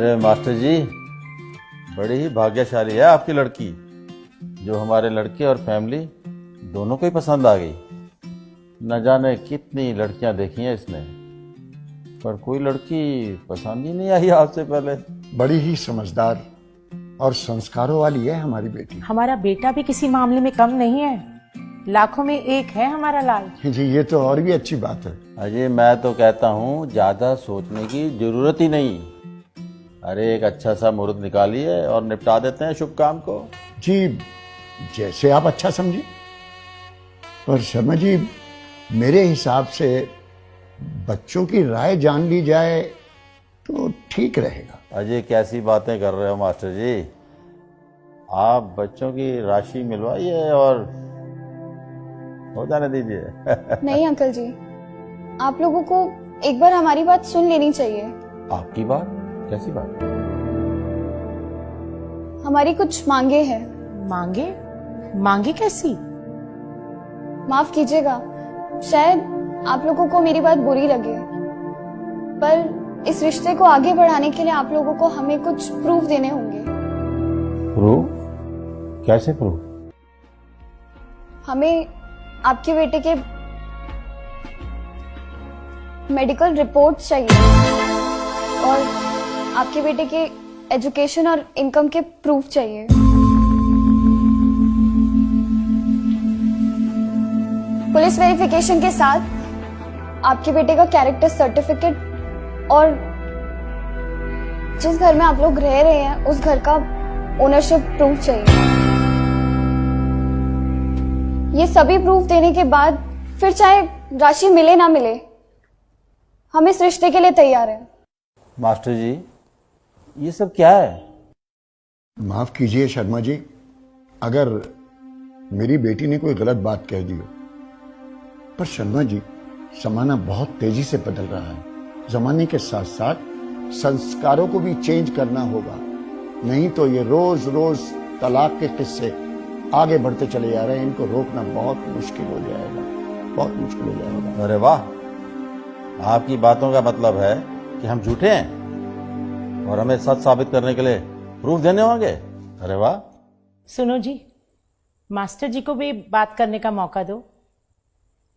अरे मास्टर जी, बड़ी ही भाग्यशाली है आपकी लड़की, जो हमारे लड़के और फैमिली दोनों को ही पसंद आ गई। न जाने कितनी लड़कियां देखी हैं इसने, पर कोई लड़की पसंद ही नहीं आई आपसे पहले। बड़ी ही समझदार और संस्कारों वाली है हमारी बेटी। हमारा बेटा भी किसी मामले में कम नहीं है, लाखों में एक है हमारा लाल। जी ये तो और भी अच्छी बात है। अजय, मैं तो कहता हूँ ज्यादा सोचने की जरूरत ही नहीं। अरे एक अच्छा सा मुहूर्त निकालिए और निपटा देते हैं शुभ काम को। जी जैसे आप अच्छा समझे, पर शर्मा जी मेरे हिसाब से बच्चों की राय जान ली जाए तो ठीक रहेगा। अजय, कैसी बातें कर रहे हो मास्टर जी। आप बच्चों की राशि मिलवाइए और हो जाने दीजिए। नहीं अंकल जी, आप लोगों को एक बार हमारी बात सुन लेनी चाहिए। आपकी बात? कैसी बात? हमारी कुछ मांगे हैं। मांगे? मांगे कैसी? माफ कीजिएगा, शायद आप लोगों को मेरी बात बुरी लगे, पर इस रिश्ते को आगे बढ़ाने के लिए आप लोगों को हमें कुछ प्रूफ देने होंगे। प्रूफ? कैसे प्रूफ? हमें आपके बेटे के मेडिकल रिपोर्ट्स चाहिए और आपके बेटे के एजुकेशन और इनकम के प्रूफ चाहिए। पुलिस वेरिफिकेशन के साथ आपके बेटे का कैरेक्टर सर्टिफिकेट और जिस घर में आप लोग रह रहे हैं उस घर का ओनरशिप प्रूफ चाहिए। ये सभी प्रूफ देने के बाद फिर चाहे राशि मिले ना मिले, हम इस रिश्ते के लिए तैयार हैं। मास्टर जी, ये सब क्या है? माफ कीजिए शर्मा जी, अगर मेरी बेटी ने कोई गलत बात कह दी हो, पर शर्मा जी जमाना बहुत तेजी से बदल रहा है। जमाने के साथ साथ संस्कारों को भी चेंज करना होगा, नहीं तो ये रोज रोज तलाक के किस्से आगे बढ़ते चले जा रहे हैं। इनको रोकना बहुत मुश्किल हो जाएगा, बहुत मुश्किल हो जाएगा। अरे वाह, आपकी बातों का मतलब है कि हम झूठे हैं और हमें सच साबित करने के लिए प्रूफ देने होंगे। अरे वाह। सुनो जी, मास्टर जी को भी बात करने का मौका दो।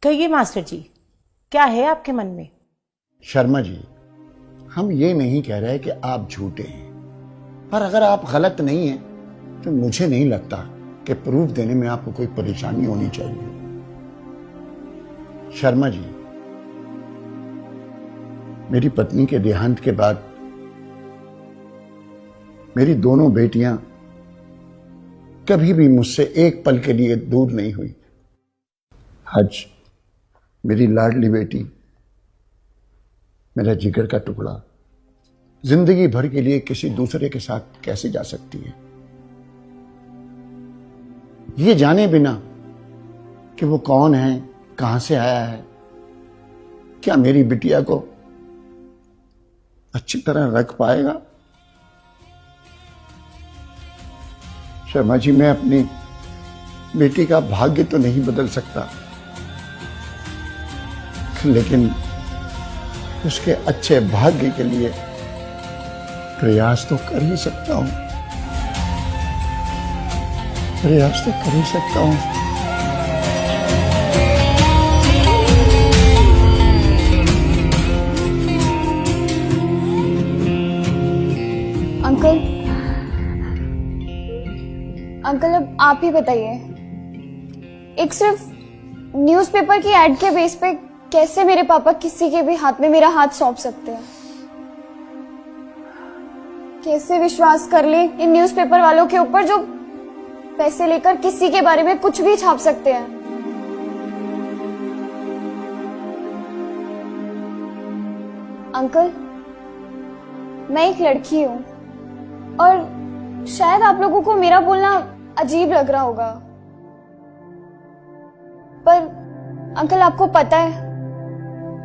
कहिए मास्टर जी, क्या है आपके मन में? शर्मा जी, हम ये नहीं कह रहे कि आप झूठे हैं, पर अगर आप गलत नहीं हैं तो मुझे नहीं लगता कि प्रूफ देने में आपको कोई परेशानी होनी चाहिए। शर्मा जी, मेरी पत्नी के देहांत के बाद मेरी दोनों बेटियां कभी भी मुझसे एक पल के लिए दूर नहीं हुई। आज मेरी लाडली बेटी, मेरा जिगर का टुकड़ा, जिंदगी भर के लिए किसी दूसरे के साथ कैसे जा सकती है, ये जाने बिना कि वो कौन है, कहां से आया है, क्या मेरी बिटिया को अच्छी तरह रख पाएगा? शर्मा जी, मैं अपनी बेटी का भाग्य तो नहीं बदल सकता, लेकिन उसके अच्छे भाग्य के लिए प्रयास तो कर ही सकता हूं, प्रयास तो कर ही सकता हूं। अंकल, अंकल अब आप ही बताइए, एक सिर्फ न्यूज़पेपर की एड के बेस पे कैसे मेरे पापा किसी के भी हाथ में मेरा हाथ सौंप सकते हैं? कैसे विश्वास कर ले इन न्यूज़पेपर वालों के ऊपर जो पैसे लेकर किसी के बारे में कुछ भी छाप सकते हैं? अंकल, मैं एक लड़की हूं और शायद आप लोगों को मेरा बोलना अजीब लग रहा होगा, पर अंकल आपको पता है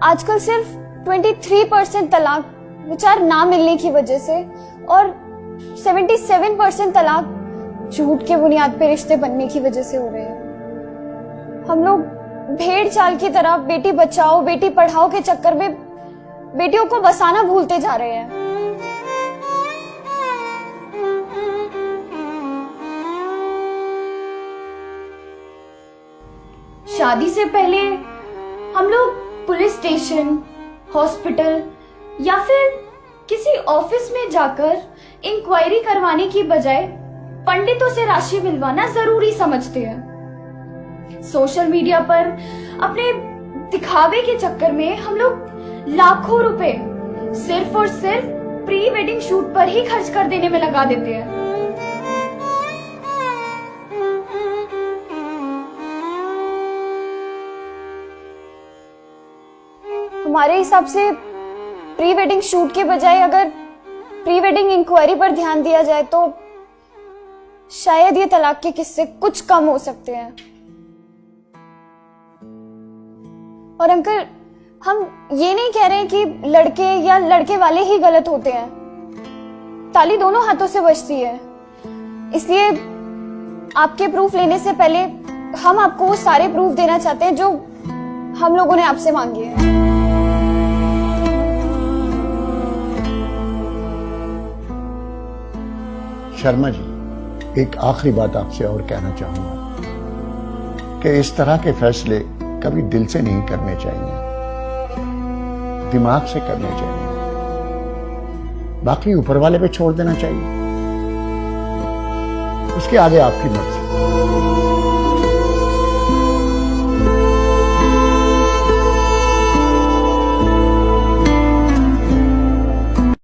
आजकल सिर्फ 23% तलाक विचार ना मिलने की वजह से और 77% तलाक झूठ के बुनियाद पे रिश्ते बनने की वजह से हो रहे हैं। हम लोग भेड़ चाल की तरह बेटी बचाओ बेटी पढ़ाओ के चक्कर में बेटियों को बसाना भूलते जा रहे हैं। शादी से पहले हम लोग पुलिस स्टेशन, हॉस्पिटल या फिर किसी ऑफिस में जाकर इंक्वायरी करवाने की बजाय पंडितों से राशि मिलवाना जरूरी समझते हैं। सोशल मीडिया पर अपने दिखावे के चक्कर में हम लोग लाखों रुपए सिर्फ और सिर्फ प्री वेडिंग शूट पर ही खर्च कर देने में लगा देते हैं। हमारे हिसाब से प्री वेडिंग शूट के बजाय अगर प्री वेडिंग इंक्वायरी पर ध्यान दिया जाए तो शायद ये तलाक के किस्से कुछ कम हो सकते हैं। और अंकल, हम ये नहीं कह रहे हैं कि लड़के या लड़के वाले ही गलत होते हैं। ताली दोनों हाथों से बजती है। इसलिए आपके प्रूफ लेने से पहले हम आपको वो सारे प्रूफ देना चाहते हैं जो हम लोगों ने आपसे मांगे हैं। शर्मा जी, एक आखिरी बात आपसे और कहना चाहूंगा कि इस तरह के fैसले कभी दिल से नहीं करने चाहिए, दिमाग से करने चाहिए, बाकी ऊपर वाले पे छोड़ देना चाहिए। उसके आगे आपकी मर्जी।